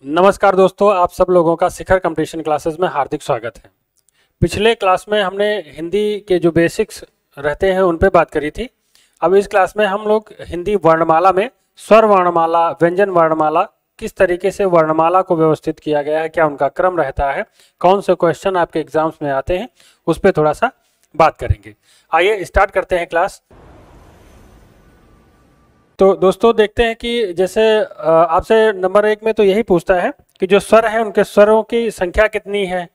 नमस्कार दोस्तों, आप सब लोगों का शिखर कंपटीशन क्लासेस में हार्दिक स्वागत है। पिछले क्लास में हमने हिंदी के जो बेसिक्स रहते हैं उन पे बात करी थी। अब इस क्लास में हम लोग हिंदी वर्णमाला में स्वर वर्णमाला, व्यंजन वर्णमाला, किस तरीके से वर्णमाला को व्यवस्थित किया गया है, क्या उनका क्रम रहता है, कौन से क्वेश्चन आपके एग्जाम्स में आते हैं, उस पर थोड़ा सा बात करेंगे। आइए स्टार्ट करते हैं क्लास। तो दोस्तों देखते हैं कि जैसे आपसे नंबर 1 में तो यही पूछता है कि जो स्वर हैं उनके स्वरों की संख्या कितनी है,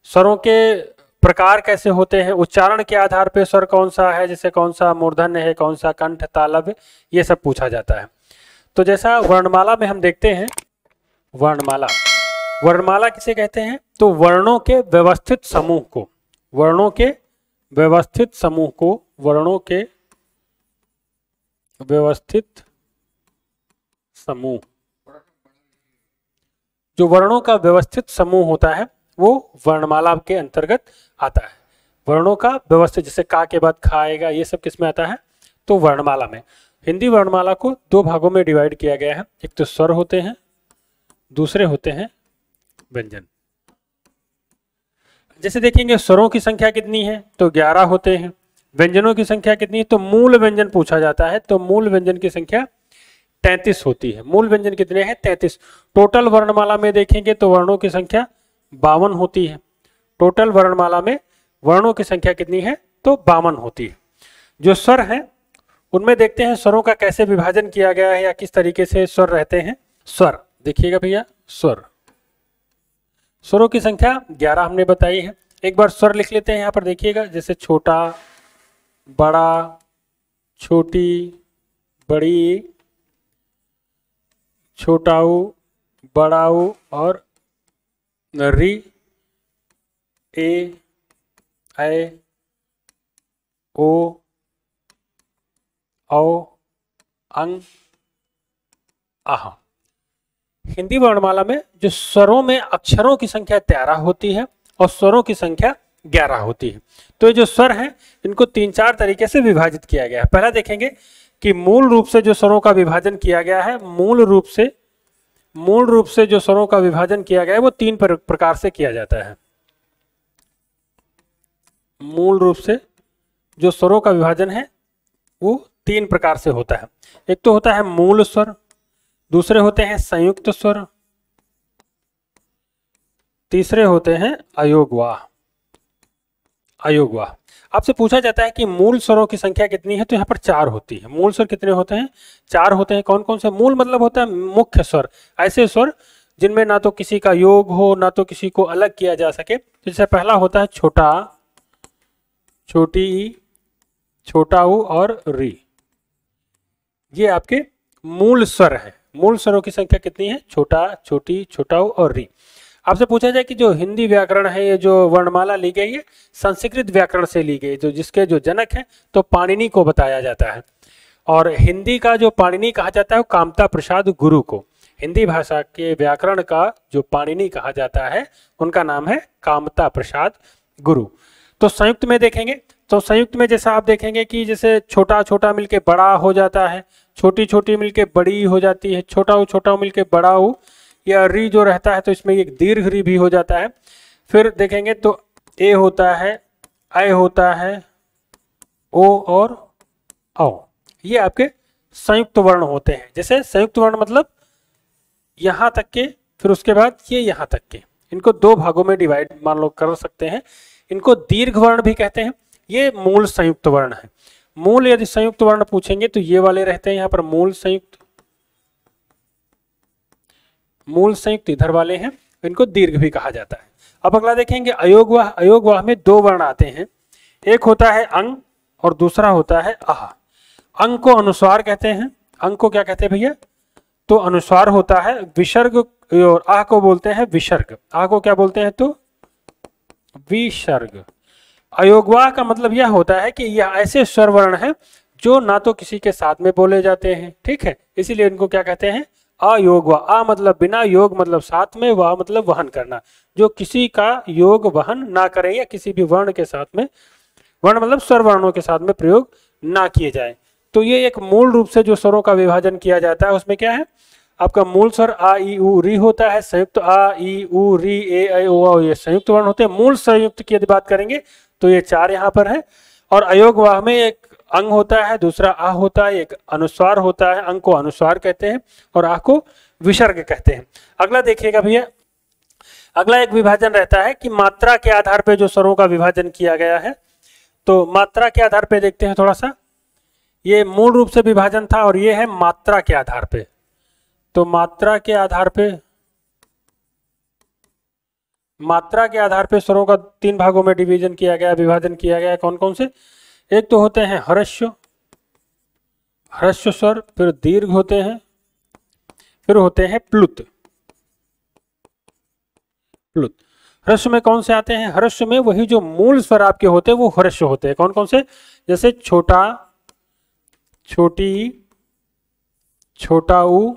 स्वरों के प्रकार कैसे होते हैं, उच्चारण के आधार पे स्वर कौन सा है, जैसे कौन सा मूर्धन्य है, कौन सा कंठ, तालव्य, ये सब पूछा जाता है। तो जैसा वर्णमाला में हम देखते हैं, वर्णमाला वर्णमाला किसे कहते हैं, तो वर्णों के व्यवस्थित समूह को, वर्णों के व्यवस्थित समूह को, वर्णों के व्यवस्थित समूह, जो वर्णों का व्यवस्थित समूह होता है वो वर्णमाला के अंतर्गत आता है। वर्णों का व्यवस्थित, जैसे का के बाद खा आएगा, ये सब किसमें आता है, तो वर्णमाला में। हिंदी वर्णमाला को 2 भागों में डिवाइड किया गया है, एक तो स्वर होते हैं, दूसरे होते हैं व्यंजन। जैसे देखेंगे स्वरों की संख्या कितनी है, तो 11 होते हैं। व्यंजनों की संख्या कितनी है, तो मूल व्यंजन पूछा जाता है, तो मूल व्यंजन की संख्या 33 होती है। मूल व्यंजन कितने हैं, 33। टोटल वर्णमाला में देखेंगे तो वर्णों की संख्या 52 होती है। टोटल वर्णमाला में वर्णों की संख्या कितनी है, तो 52 होती है। जो स्वर हैं उनमें देखते हैं स्वरों का कैसे विभाजन किया गया है या किस तरीके से स्वर रहते हैं। स्वर देखिएगा भैया, स्वर, स्वरों की संख्या 11 हमने बताई है। एक बार स्वर लिख लेते हैं यहाँ पर, देखिएगा, जैसे छोटा, बड़ा, छोटी, बड़ी, छोटाऊ, बड़ाऊ और री, ए, ऐ, ओ, औ, अंग, आह। हिंदी वर्णमाला में जो स्वरों में अक्षरों की संख्या 13 होती है और स्वरों की संख्या 11 होती है। तो ये जो स्वर हैं इनको 3-4 तरीके से विभाजित किया गया है। पहला देखेंगे कि मूल रूप से जो स्वरों का विभाजन किया गया है, मूल रूप से जो स्वरों का विभाजन किया गया है वो 3 प्रकार से किया जाता है। मूल रूप से जो स्वरों का विभाजन है वो 3 प्रकार से होता है। एक तो होता है मूल स्वर, दूसरे होते हैं संयुक्त स्वर, तीसरे होते हैं अयोगवाह। अयोगवाह। आपसे पूछा जाता है कि मूल स्वरों की संख्या कितनी है, तो यहाँ पर 4 होती है। मूल स्वर कितने होते हैं, 4 होते हैं। कौन कौन से? मूल मतलब होता है मुख्य स्वर, ऐसे स्वर जिनमें ना तो किसी का योग हो ना तो किसी को अलग किया जा सके। तो जैसे पहला होता है छोटा, छोटी, छोटा ऊ और री, ये आपके मूल स्वर है। मूल स्वरों की संख्या कितनी है, छोटा, छोटी, छोटा ऊ और री। आपसे पूछा जाए कि जो हिंदी व्याकरण है, ये जो वर्णमाला ली गई है संस्कृत व्याकरण से ली गई, जो जिसके जो जनक है तो पाणिनि को बताया जाता है। और हिंदी का जो पाणिनि कहा जाता है वो कामता प्रसाद गुरु को, हिंदी भाषा के व्याकरण का जो पाणिनि कहा जाता है उनका नाम है कामता प्रसाद गुरु। तो संयुक्त में देखेंगे तो संयुक्त में जैसा आप देखेंगे कि जैसे छोटा छोटा मिलके बड़ा हो जाता है, छोटी छोटी मिलके बड़ी हो जाती है, छोटा मिलके बड़ा हो, या री जो रहता है तो इसमें एक दीर्घ री भी हो जाता है। फिर देखेंगे तो ए होता है, ऐ होता है, ओ और औ, ये आपके संयुक्त वर्ण होते हैं। जैसे संयुक्त वर्ण मतलब यहां तक के, फिर उसके बाद ये यहां तक के, इनको 2 भागों में डिवाइड मान लो कर सकते हैं। इनको दीर्घ वर्ण भी कहते हैं। ये मूल संयुक्त वर्ण है। मूल यदि संयुक्त वर्ण पूछेंगे तो ये वाले रहते हैं यहाँ पर, मूल संयुक्त, मूल संयुक्त इधर वाले हैं, इनको दीर्घ भी कहा जाता है। अब अगला देखेंगे अयोगवाह। अयोगवाह में 2 वर्ण आते हैं, एक होता है अंग और दूसरा होता है आह। अंग को अनुस्वार कहते हैं। अंग को क्या कहते हैं भैया, तो अनुस्वार होता है। विसर्ग और आह को बोलते हैं विसर्ग। आह को क्या बोलते हैं, तो विसर्ग। अयोगवाह का मतलब यह होता है कि यह ऐसे स्वर वर्ण है जो ना तो किसी के साथ में बोले जाते हैं, ठीक है, इसीलिए इनको क्या कहते हैं, अयोगवाह। आ मतलब बिना, योग मतलब साथ में, वाह मतलब वहन करना, जो किसी का योग वहन ना करें या किसी भी वर्ण के साथ में, वर्ण मतलब स्वर वर्णों के साथ में प्रयोग ना किए जाए। तो ये एक मूल रूप से जो स्वरों का विभाजन किया जाता है उसमें क्या है, आपका मूल स्वर आ ई उ री होता है, संयुक्त आ ई उ री ए ऐ ओ औ, ये संयुक्त वर्ण होते हैं। मूल संयुक्त की यदि बात करेंगे तो ये 4 यहाँ पर है। और अयोग वाह में एक अंग होता है, दूसरा आ होता है, एक अनुस्वार होता है, अंग को अनुस्वार कहते हैं और आ को विसर्ग कहते हैं। अगला देखिएगा भैया, अगला एक विभाजन रहता है कि मात्रा के आधार पर जो स्वरों का विभाजन किया गया है। तो मात्रा के आधार पर देखते हैं थोड़ा सा, ये मूल रूप से विभाजन था और ये है मात्रा के आधार पे। तो मात्रा के आधार पे स्वरों का 3 भागों में डिवीजन किया गया, विभाजन किया गया। कौन कौन से? एक तो होते हैं ह्रस्व स्वर, फिर दीर्घ होते हैं, फिर होते हैं प्लुत। ह्रस्व में कौन से आते हैं? ह्रस्व में वही जो मूल स्वर आपके होते हैं वो ह्रस्व होते हैं। कौन कौन से? जैसे छोटा, छोटी, छोटा ऊ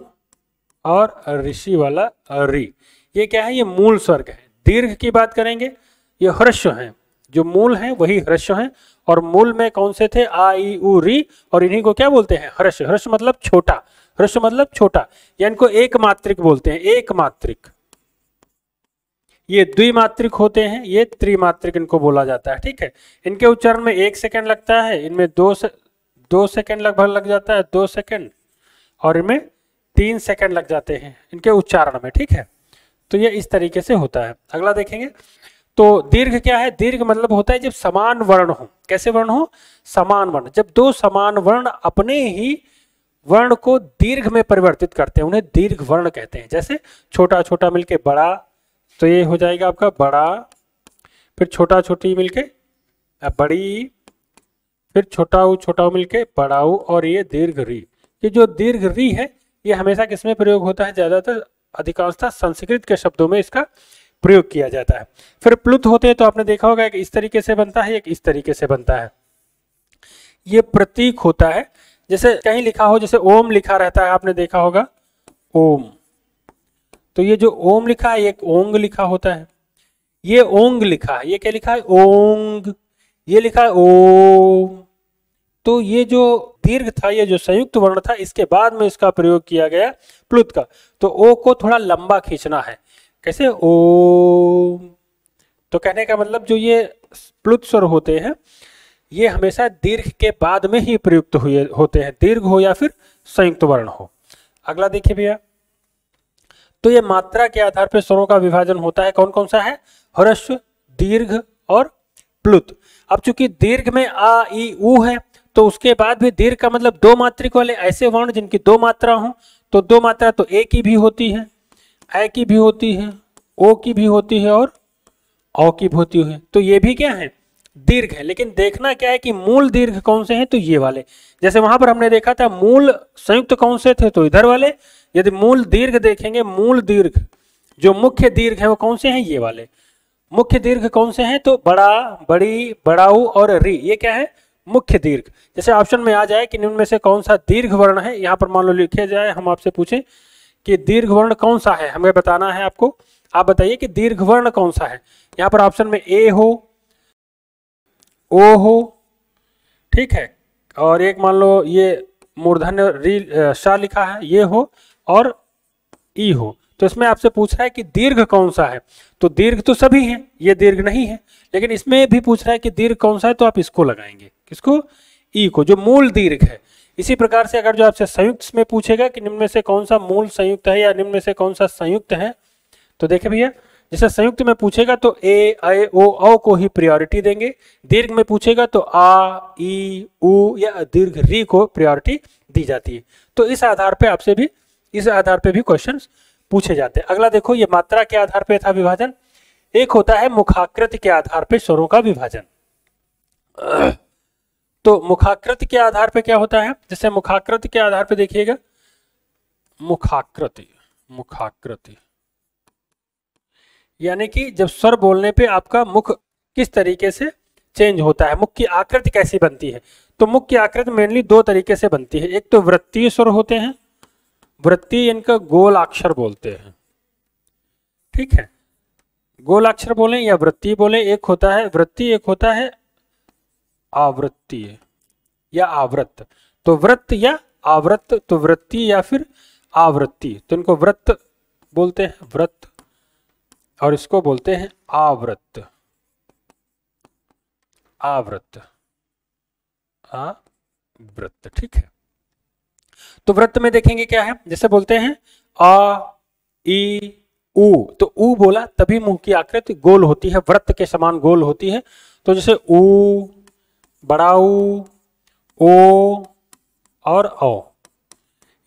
और ऋषि वाला री, ये क्या है? ये मूल स्वर्ग है। दीर्घ की बात करेंगे, ये ह्रस्व हैं, जो मूल हैं वही ह्रस्व हैं। और मूल में कौन से थे? आ ई उ री, और इन्हीं को क्या बोलते हैं? ह्रस्व। ह्रस्व मतलब छोटा, ह्रस्व मतलब छोटा, या इनको एक मात्रिक बोलते हैं, एक मात्रिक। ये द्विमात्रिक होते हैं, ये त्रिमात्रिक इनको बोला जाता है। ठीक है, इनके उच्चारण में 1 सेकंड लगता है, इनमें 2 सेकंड लगभग लग जाता है, 2 सेकंड, और इनमें 3 सेकंड लग जाते हैं इनके उच्चारण में। ठीक है, तो ये इस तरीके से होता है। अगला देखेंगे, तो दीर्घ क्या है? दीर्घ मतलब होता है जब समान वर्ण हो। कैसे वर्ण हो? समान वर्ण। जब 2 समान वर्ण अपने ही वर्ण को दीर्घ में परिवर्तित करते हैं, उन्हें दीर्घ वर्ण कहते हैं। जैसे छोटा छोटा मिलके बड़ा, तो ये हो जाएगा आपका बड़ा, फिर छोटा छोटी मिलके बड़ी, फिर छोटा मिलके बड़ाऊ, और ये दीर्घ री। ये जो दीर्घ री है ये हमेशा किसमें प्रयोग होता है? ज्यादातर अधिकांशतः संस्कृत के शब्दों में इसका प्रयोग किया जाता है। फिर प्लुत होते हैं, तो आपने देखा होगा एक इस तरीके से बनता है, एक इस तरीके से बनता है। ये प्रतीक होता है, जैसे कहीं लिखा हो, जैसे ओम लिखा रहता है, आपने देखा होगा ओम, तो ये जो ओम लिखा है एक ओंग लिखा होता है। ये ओंग लिखा है, ये क्या लिखा है? ओंग। ये लिखा है ओम। तो ये जो दीर्घ था, ये जो संयुक्त वर्ण था, इसके बाद में इसका प्रयोग किया गया प्लुत का। तो ओ को थोड़ा लंबा खींचना है। कैसे? ओम। तो कहने का मतलब जो ये प्लुत स्वर होते हैं ये हमेशा दीर्घ के बाद में ही प्रयुक्त हुए होते हैं, दीर्घ हो या फिर संयुक्त वर्ण हो। अगला देखिए भैया, तो ये मात्रा के आधार पर स्वरों का विभाजन होता है। कौन कौन सा है? ह्रस्व, दीर्घ और प्लुत। अब चूंकि दीर्घ में आ ई उ है, तो उसके बाद भी दीर्घ का मतलब 2 मात्रिक वाले ऐसे वर्ण जिनकी 2 मात्रा हो। तो 2 मात्रा तो ए की भी होती है, ऐ की भी होती है, ओ की भी होती है और औ की भी होती है। तो ये भी क्या है? दीर्घ है। लेकिन देखना क्या है कि मूल दीर्घ कौन से हैं? तो ये वाले। जैसे वहां पर हमने देखा था मूल संयुक्त कौन से थे? तो इधर वाले। यदि मूल दीर्घ देखेंगे, मूल दीर्घ जो मुख्य दीर्घ है वो कौन से हैं? ये वाले। मुख्य दीर्घ कौन से हैं? तो बड़ा, बड़ी, बड़ाऊ और री, ये क्या है? मुख्य दीर्घ। जैसे ऑप्शन में आ जाए कि निम्न में से कौन सा दीर्घ वर्ण है, यहाँ पर मान लो लिखे जाए, हम आपसे पूछें कि दीर्घ वर्ण कौन सा है, हमें बताना है आपको। आप बताइए कि दीर्घ वर्ण कौन सा है। यहाँ पर ऑप्शन में ए हो, ओ हो, ठीक है, और एक मान लो ये मूर्धन्य री सा लिखा है, ये हो, और ई हो। तो इसमें आपसे पूछ रहा है कि दीर्घ कौन सा है। तो दीर्घ तो सभी हैं, ये दीर्घ नहीं है, लेकिन इसमें भी पूछ रहा है कि दीर्घ कौन सा है, तो आप इसको लगाएंगे। किसको? ई को, जो मूल दीर्घ है। इसी प्रकार से अगर जो आपसे संयुक्त में पूछेगा कि निम्न में से कौन सा मूल संयुक्त है या निम्न में से कौन सा संयुक्त है, तो देखिए भैया, जैसे संयुक्त में पूछेगा तो ए ऐ ओ औ को ही प्रायोरिटी देंगे। दीर्घ में पूछेगा तो आ ई उ या दीर्घ री को प्रायोरिटी दी जाती है। तो इस आधार पे आपसे भी, इस आधार पे भी क्वेश्चंस पूछे जाते हैं। अगला देखो, ये मात्रा के आधार पे था विभाजन। एक होता है मुखाकृति के आधार पे स्वरों का विभाजन। तो मुखाकृति के आधार पे क्या होता है? जैसे मुखाकृति के आधार पे देखिएगा, मुखाकृति, मुखाकृति यानी कि जब स्वर बोलने पे आपका मुख किस तरीके से चेंज होता है, मुख की आकृति कैसी बनती है। तो मुख की आकृति मेनली 2 तरीके से बनती है। एक तो वृत्तीय स्वर होते हैं, वृत्तीय इनका गोलाक्षर बोलते हैं, ठीक है, गोलाक्षर बोलें या वृत्तीय बोलें। एक होता है वृत्तीय, एक होता है आवृत्तीय या आवृत्त। तो वृत्त या आवृत्त, तो वृत्तीय या फिर आवृत्ति, तो इनको वृत्त बोलते हैं, वृत्त, और इसको बोलते हैं आवृत्त, आवृत्त, आवृत्त। ठीक है, तो वृत्त में देखेंगे क्या है, जैसे बोलते हैं अ ई उ, तो उ बोला तभी मुंह की आकृति गोल होती है, वृत्त के समान गोल होती है। तो जैसे उ, बड़ा उ, ओ और औ,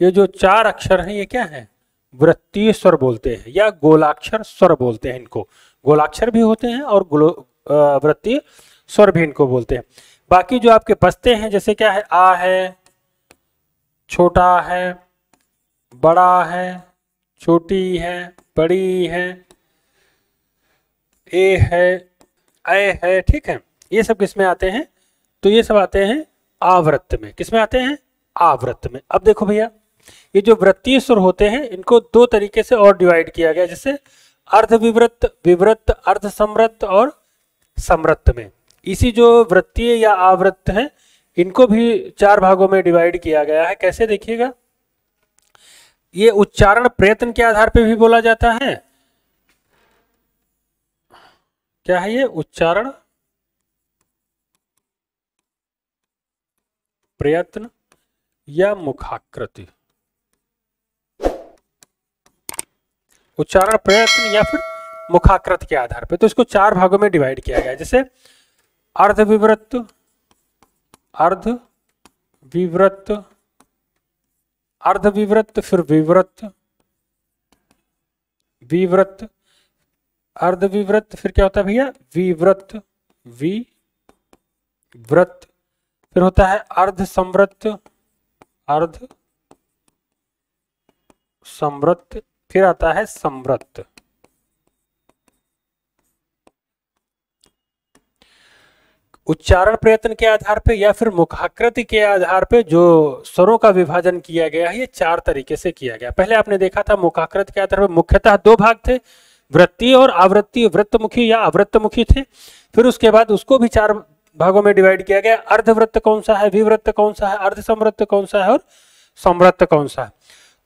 ये जो चार अक्षर हैं ये क्या है, वृत्तीय स्वर बोलते हैं या गोलाक्षर स्वर बोलते हैं इनको। गोलाक्षर भी होते हैं और वृत्तीय स्वर भी इनको बोलते हैं। बाकी जो आपके बचते हैं जैसे क्या है, आ है, छोटा है, बड़ा है, छोटी है, बड़ी है, ए है, ऐ है। ठीक है, ये सब किस में आते हैं, तो ये सब आते हैं आवृत्त में। किस में आते हैं, आवृत्त में। अब देखो भैया, ये जो वृत्तीय स्वर होते हैं इनको दो तरीके से और डिवाइड किया गया, जैसे अर्ध विवृत्त, विवृत्त, अर्ध समृत्त और समृत्त में। इसी जो वृत्तीय या आवृत्त है इनको भी चार भागों में डिवाइड किया गया है। कैसे, देखिएगा, ये उच्चारण प्रयत्न के आधार पे भी बोला जाता है। क्या है ये, उच्चारण प्रयत्न या मुखाकृति, उच्चारण प्रयत्न या फिर मुखाकृत के आधार पे। तो इसको चार भागों में डिवाइड किया गया है, जैसे अर्ध विवृत्त, अर्ध विवृत्त, अर्ध विवृत्त, फिर विवृत्त, विवृत्त, अर्ध विवृत्त, फिर क्या होता है भैया, विवृत्त, विवृत्त, फिर होता है अर्ध समृत्त, अर्ध समृत्त, फिर आता है समृत्त। उच्चारण प्रयत्न के आधार पे या फिर मुखाकृति के आधार पे जो स्वरों का विभाजन किया गया है ये चार तरीके से किया गया। पहले आपने देखा था मुखाकृति के आधार पर मुख्यतः दो भाग थे, वृत्तीय और आवृत्तीय, वृत्तमुखी या अवृत्तमुखी थे। फिर उसके बाद उसको भी चार भागों में डिवाइड किया गया, अर्धवृत्त कौन सा है, विवृत्त कौन सा है, अर्ध समृत्त कौन सा है और समृत्त कौन सा है।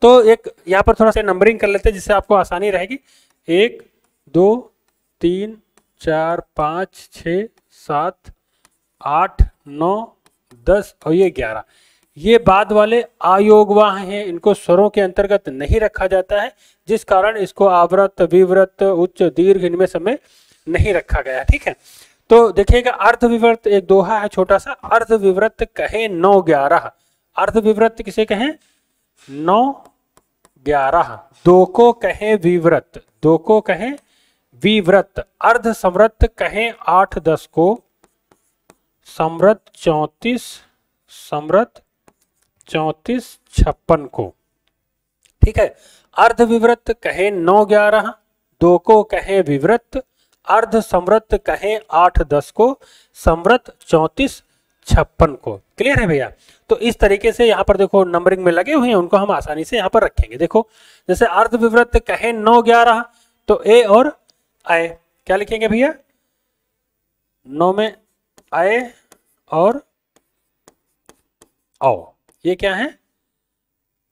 तो एक यहाँ पर थोड़ा सा नंबरिंग कर लेते हैं जिससे आपको आसानी रहेगी। 1 2 3 4 5 6 7 8 9 10 और ये 11, ये बाद वाले आयोगवाह हैं, इनको स्वरों के अंतर्गत नहीं रखा जाता है, जिस कारण इसको आवृत्त, विवृत्त, उच्च, दीर्घ इनमें समय नहीं रखा गया। ठीक है, तो देखिएगा अर्ध विवृत्त एक दोहा है छोटा सा, अर्ध विवृत्त कहे 9 11, अर्ध विवृत्त किसे कहें, 9 11, दो को कहें विवृत्त, दो को कहें विवृत्त, अर्ध समृत्त कहें 8 10 को, समृत्त 34, समृत्त 34 56 को। ठीक है, अर्ध विवृत्त कहें 9 11, दो को कहें विवृत्त, अर्ध समृत्त कहें 8 10 को, समृत्त 34 56 को। क्लियर है भैया। तो इस तरीके से यहाँ पर देखो नंबरिंग में लगे हुए हैं, उनको हम आसानी से यहाँ पर रखेंगे। देखो जैसे अर्ध विवृत्त कहें 9 11, तो ए और आए क्या लिखेंगे भैया, 9 में आए और आओ, ये क्या है,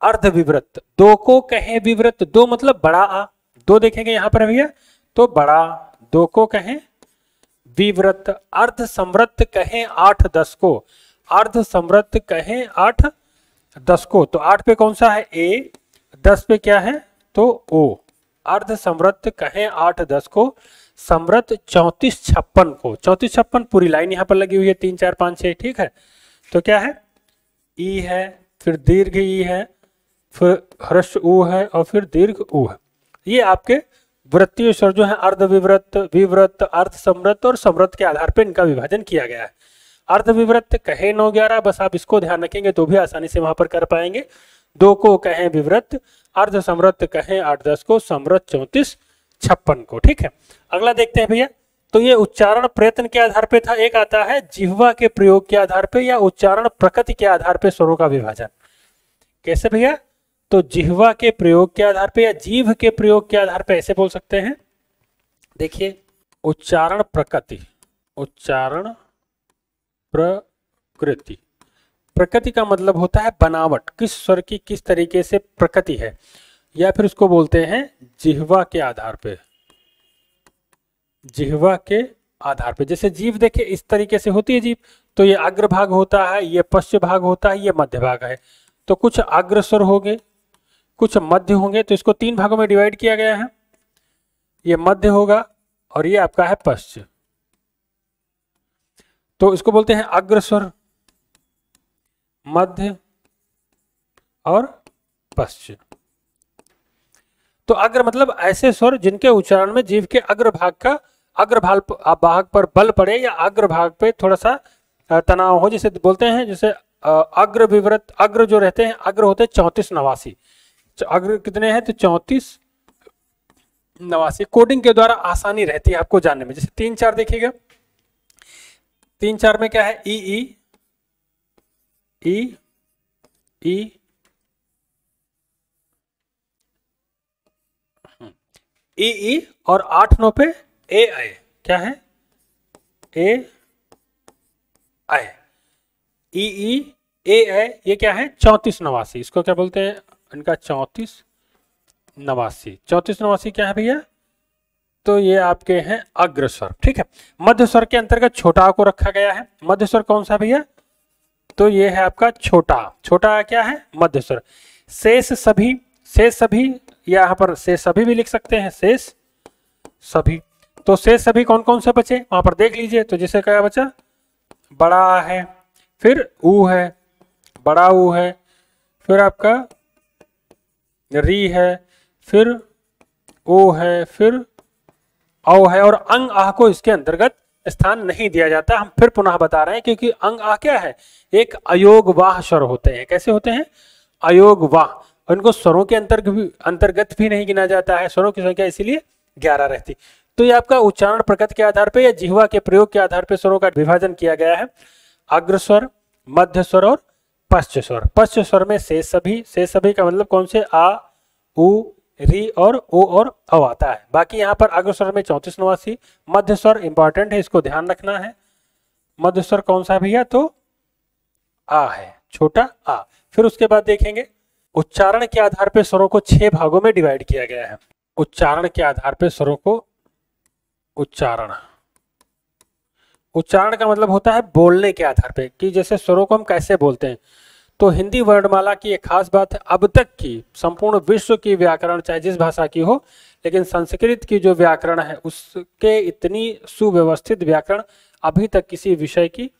अर्ध विवृत्त। दो को कहें विवृत्त, दो मतलब बड़ा आ, दो देखेंगे यहां पर भैया तो बड़ा, दो को कहें विवृत्त, अर्ध समृत्त कहें 8 10 को, अर्ध समृत्त कहें 8 10 को, तो 8 पे कौन सा है ए, 10 पे क्या है तो ओ, अर्ध समृत्त कहें 8 10 को, समृत्त 34 56 को। 34 56 पूरी लाइन यहाँ पर लगी हुई है 3 4 5 6। ठीक है, तो क्या है, ई है, फिर दीर्घ ई है, फिर ह्रस्व ऊ है और फिर दीर्घ ऊ है। ये आपके वृत्तीय स्वर जो है अर्ध विवृत्त, विवृत्त, अर्ध समृत्त और समृत्त के आधार पर इनका विभाजन किया गया है। अर्ध विवृत्त कहे 9 11, बस आप इसको ध्यान रखेंगे तो भी आसानी से वहां पर कर पाएंगे। दो को कहें विवृत्त, अर्ध समृत्त कहें 8 10 को, समृत्त 34 56 को। ठीक है, अगला देखते हैं भैया। तो ये उच्चारण प्रयत्न के आधार पे था। एक आता है जिह्वा के प्रयोग के आधार पे या उच्चारण प्रकृति के आधार पे स्वरों का विभाजन। कैसे भैया, तो जिह्वा के प्रयोग के आधार पे या जीभ के प्रयोग के आधार पे ऐसे बोल सकते हैं। देखिए उच्चारण प्रकृति, उच्चारण प्रकृति, प्रकृति का मतलब होता है बनावट, किस स्वर की किस तरीके से प्रकृति है, या फिर उसको बोलते हैं जिह्वा के आधार पे, जिह्वा के आधार पे। जैसे जीभ देखिए इस तरीके से होती है जीभ, तो ये अग्र भाग होता है, ये पश्च भाग होता है, ये मध्य भाग है। तो कुछ अग्र स्वर होंगे, कुछ मध्य होंगे, तो इसको 3 भागों में डिवाइड किया गया है। ये मध्य होगा और ये आपका है पश्च, तो इसको बोलते हैं अग्र स्वर, मध्य और पश्च। तो अग्र मतलब ऐसे स्वर जिनके उच्चारण में जीभ के अग्रभाग पर बल पड़े या अग्रभाग पे थोड़ा सा तनाव हो, जिसे बोलते हैं, जैसे अग्र विवृत, अग्र जो रहते हैं, अग्र होते हैं 34 नवासी। अग्र कितने हैं? तो 34 नवासी। कोडिंग के द्वारा आसानी रहती है आपको जानने में। जैसे 3-4 देखिएगा, 3-4 में क्या है? ई ई ई ई ई और 8-9 पे ए आए, क्या है? ए आए, ई ई ए आए, ये क्या है? 34 नवासी। इसको क्या बोलते हैं? इनका 34 नवासी। 34 नवासी क्या है भैया? तो ये आपके हैं अग्र स्वर। ठीक है, मध्य स्वर के अंतर्गत छोटा को रखा गया है। मध्य स्वर कौन सा भैया? तो ये है आपका छोटा। छोटा क्या है? मध्य स्वर। शेष सभी, शेष सभी, यहाँ पर शेष सभी भी लिख सकते हैं, शेष सभी। तो शेष सभी कौन कौन से बचे वहां पर देख लीजिए। तो जैसे क्या बचा? बड़ा है, फिर ऊ है, बड़ा ऊ है, फिर आपका री है, फिर ओ है, फिर औ है, और अंग आह को इसके अंतर्गत स्थान नहीं दिया जाता। हम फिर पुनः बता रहे हैं, क्योंकि अंग आह क्या है? एक अयोगवाह स्वर होते हैं। कैसे होते हैं? अयोगवाह। उनको स्वरों के अंतर्गत भी नहीं गिना जाता है। स्वरों की संख्या इसीलिए 11 रहती। तो ये आपका उच्चारण प्रकृति के आधार पे या जिह्वा के प्रयोग के आधार पे स्वरों का विभाजन किया गया है। अग्र स्वर, मध्य स्वर और पश्च स्वर। पश्च स्वर में शेष सभी, शेष सभी का मतलब कौन से? आ, उ, री और ओ और औ आता है। बाकी यहाँ पर अग्र स्वर में 34 नवासी। मध्य स्वर इंपॉर्टेंट है, इसको ध्यान रखना है। मध्य स्वर कौन सा भैया? तो आ है, छोटा आ। फिर उसके बाद देखेंगे उच्चारण के आधार पर स्वरों को 6 भागों में डिवाइड किया गया है। उच्चारण के आधार पर स्वरों को, उच्चारण, उच्चारण का मतलब होता है बोलने के आधार पे, कि जैसे स्वरों को हम कैसे बोलते हैं। तो हिंदी वर्णमाला की एक खास बात है, अब तक की संपूर्ण विश्व की व्याकरण चाहे जिस भाषा की हो, लेकिन संस्कृत की जो व्याकरण है उसके इतनी सुव्यवस्थित व्याकरण अभी तक किसी विषय की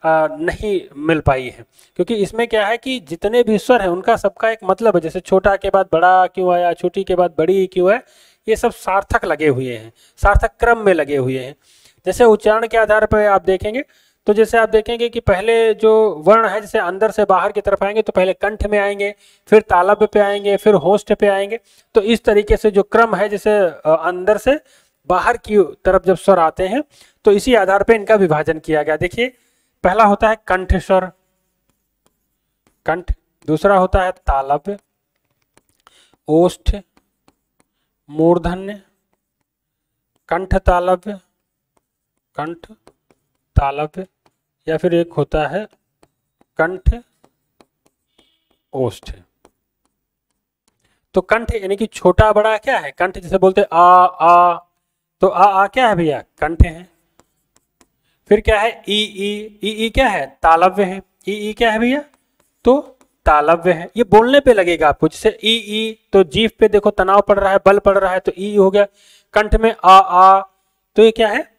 नहीं मिल पाई है। क्योंकि इसमें क्या है कि जितने भी स्वर हैं उनका सबका एक मतलब है। जैसे छोटा के बाद बड़ा क्यों आया, छोटी के बाद बड़ी क्यों है, ये सब सार्थक लगे हुए हैं, सार्थक क्रम में लगे हुए हैं। जैसे उच्चारण के आधार पर आप देखेंगे, तो जैसे आप देखेंगे कि पहले जो वर्ण है, जैसे अंदर से बाहर की तरफ आएंगे तो पहले कंठ में आएंगे, फिर तालव्य पे आएंगे, फिर होष्ठ पे आएंगे। तो इस तरीके से जो क्रम है, जैसे अंदर से बाहर की तरफ जब स्वर आते हैं तो इसी आधार पर इनका विभाजन किया गया। देखिए, पहला होता है कंठ स्वर, कंठ। दूसरा होता है तालव्य, ओष्ठ, मूर्धन्य, कंठ तालव्य, कंठ तालव्य, या फिर एक होता है कंठ ओष्ठ। तो कंठ यानी कि छोटा बड़ा क्या है? कंठ। जैसे बोलते आ, तो आ क्या है भैया? कंठ है। फिर क्या है? ई क्या है? तालव्य है। ई क्या है भैया? तो तालव्य है। ये बोलने पे लगेगा आपको। जैसे ई तो जीभ पे देखो तनाव पड़ रहा है, बल पड़ रहा है, तो ई हो गया। कंठ में आ, तो ये क्या है?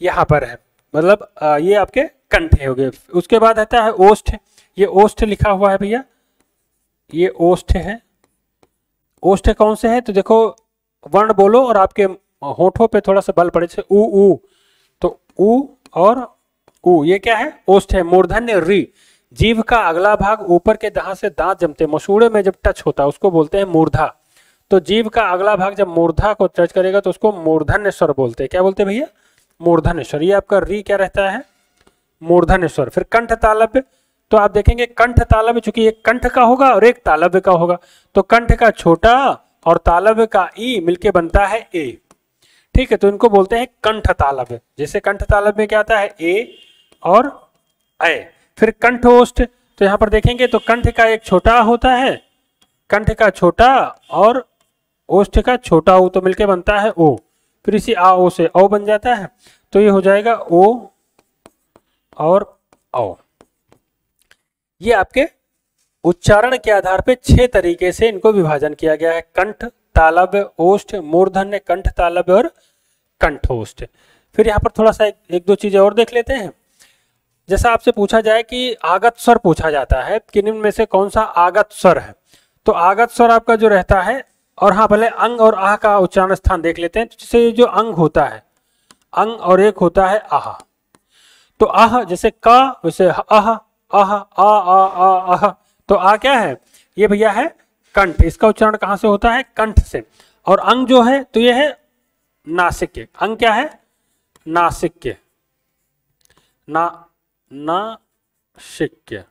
यहाँ पर है, मतलब ये आपके कंठ हो गए। उसके बाद आता है ओष्ठ। ये ओष्ठ लिखा हुआ है भैया, ये ओष्ठ है। ओष्ठ कौन से है? तो देखो वर्ण बोलो और आपके होठों पे थोड़ा सा बल पड़े, जैसे ऊ, तो ऊ और ऊ, ये क्या है? ओष्ठ है। मूर्धन्य री, जीभ का अगला भाग ऊपर के दांत से दांत जमते मसूड़े में जब टच होता है उसको बोलते हैं मूर्धा। तो जीभ का अगला भाग जब मूर्धा को टच करेगा तो उसको मूर्धन्य स्वर बोलते हैं। क्या बोलते हैं भैया? मूर्धन्य स्वर। ये आपका री क्या रहता है? मूर्धन्य स्वर। फिर कंठ तालव्य, तो आप देखेंगे कंठ तालव्य, चूंकि एक कंठ का होगा और एक तालव्य का होगा, तो कंठ का छोटा और तालव्य का ई मिलके बनता है ए। ठीक है, तो इनको बोलते हैं कंठ तालव्य। जैसे कंठ तालव्य में क्या आता है? ए और ए। फिर कंठोष्ठ, तो यहाँ पर देखेंगे तो कंठ का एक छोटा होता है, कंठ का छोटा और ओष्ठ का छोटा ऊ, तो मिलके बनता है ओ। फिर इसी आ ओ से औ बन जाता है, तो ये हो जाएगा ओ और औ। ये आपके उच्चारण के आधार पे 6 तरीके से इनको विभाजन किया गया है। कंठ, तालव्य, ओष्ठ, मूर्धन्य, कंठ तालव्य और कंठोष्ठ। फिर यहाँ पर थोड़ा सा एक दो चीजें और देख लेते हैं। जैसा आपसे पूछा जाए कि आगत स्वर पूछा जाता है कि निम्न में से कौन सा आगत स्वर है, तो आगत स्वर आपका जो रहता है, और हाँ पहले अंग और आह का उच्चारण स्थान देख लेते हैं। तो जैसे जो अंग होता है, अंग और एक होता है आह, तो आह जैसे का वैसे आह, आह आ आह, तो आ क्या है, ये भैया है कंठ। इसका उच्चारण कहां से होता है, कंठ से। और अंग जो है तो ये है नासिक। अंग क्या है, नासिक, नासिक,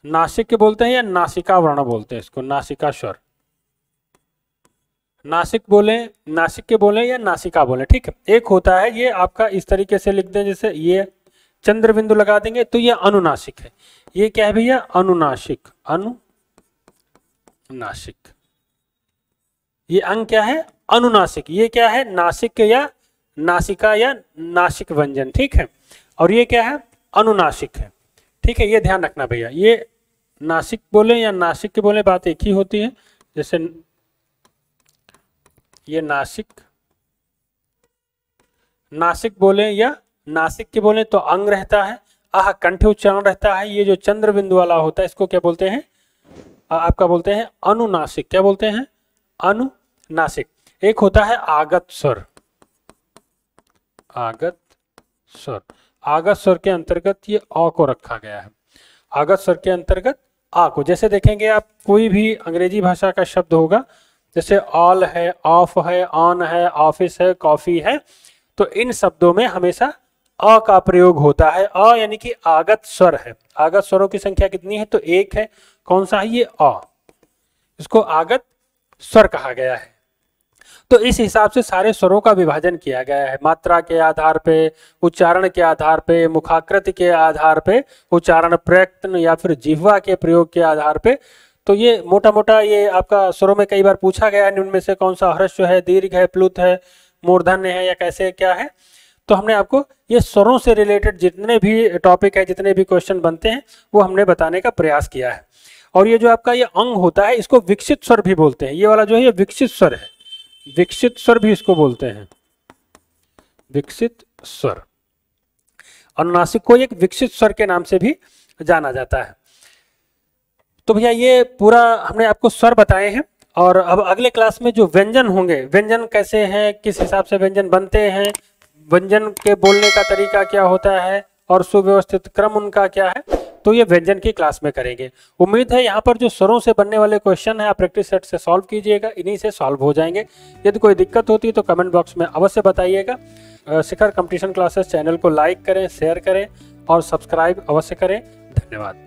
नासिक बोलते हैं या नासिका वर्ण बोलते हैं इसको, नासिका स्वर। नासिक बोले, नासिक के बोले या नासिका बोले, ठीक है। एक होता है ये आपका इस तरीके से लिख दें, जैसे ये चंद्र बिंदु लगा देंगे तो ये अनुनासिक है। ये क्या है भैया, अनुनासिक, अनुनासिक। ये अंग क्या है, अनुनासिक। ये क्या है, नासिक या नासिका या नासिक व्यंजन, ठीक है। और ये क्या है, अनुनासिक है, ठीक है। ये ध्यान रखना भैया, ये नासिक बोले या नासिक के बोले बात एक ही होती है। जैसे ये नासिक, नासिक बोले या नासिक के बोले तो अंग रहता है, आह कंठ उच्चारण रहता है। ये जो चंद्र बिंदु वाला होता है इसको क्या बोलते हैं, आपका बोलते हैं अनुनासिक। क्या बोलते हैं, अनुनासिक। एक होता है आगत स्वर, आगत स्वर। आगत स्वर के अंतर्गत ये अ को रखा गया है, आगत स्वर के अंतर्गत आ को। जैसे देखेंगे आप कोई भी अंग्रेजी भाषा का शब्द होगा, जैसे ऑल है, ऑफ है, ऑन है, ऑफिस है, कॉफी है, तो इन शब्दों में हमेशा अ का प्रयोग होता है। अ यानी कि आगत स्वर है। आगत स्वरों की संख्या कितनी है, तो एक है। कौन सा है, ये अ, इसको आगत स्वर कहा गया है। तो इस हिसाब से सारे स्वरों का विभाजन किया गया है, मात्रा के आधार पे, उच्चारण के आधार पे, मुखाकृति के आधार पे, उच्चारण प्रयत्न या फिर जिह्वा के प्रयोग के आधार पे। तो ये मोटा मोटा ये आपका स्वरों में कई बार पूछा गया है, उनमें से कौन सा ह्रस्व है, दीर्घ है, प्लुत है, मूर्धन्य है या कैसे क्या है। तो हमने आपको ये स्वरों से रिलेटेड जितने भी टॉपिक है, जितने भी क्वेश्चन बनते हैं, वो हमने बताने का प्रयास किया है। और ये जो आपका ये अंग होता है इसको विकसित स्वर भी बोलते हैं। ये वाला जो है ये विकसित स्वर है, विकसित स्वर भी इसको बोलते हैं, विकसित स्वर। अनुनासिक को एक विकसित स्वर के नाम से भी जाना जाता है। तो भैया ये पूरा हमने आपको स्वर बताए हैं। और अब अगले क्लास में जो व्यंजन होंगे, व्यंजन कैसे हैं, किस हिसाब से व्यंजन बनते हैं, व्यंजन के बोलने का तरीका क्या होता है और सुव्यवस्थित क्रम उनका क्या है, तो ये व्यंजन की क्लास में करेंगे। उम्मीद है यहाँ पर जो स्वरों से बनने वाले क्वेश्चन है आप प्रैक्टिस सेट से सॉल्व कीजिएगा, इन्हीं से सॉल्व हो जाएंगे। यदि कोई दिक्कत होती है तो कमेंट बॉक्स में अवश्य बताइएगा। शिखर कंपटीशन क्लासेस चैनल को लाइक करें, शेयर करें और सब्सक्राइब अवश्य करें। धन्यवाद।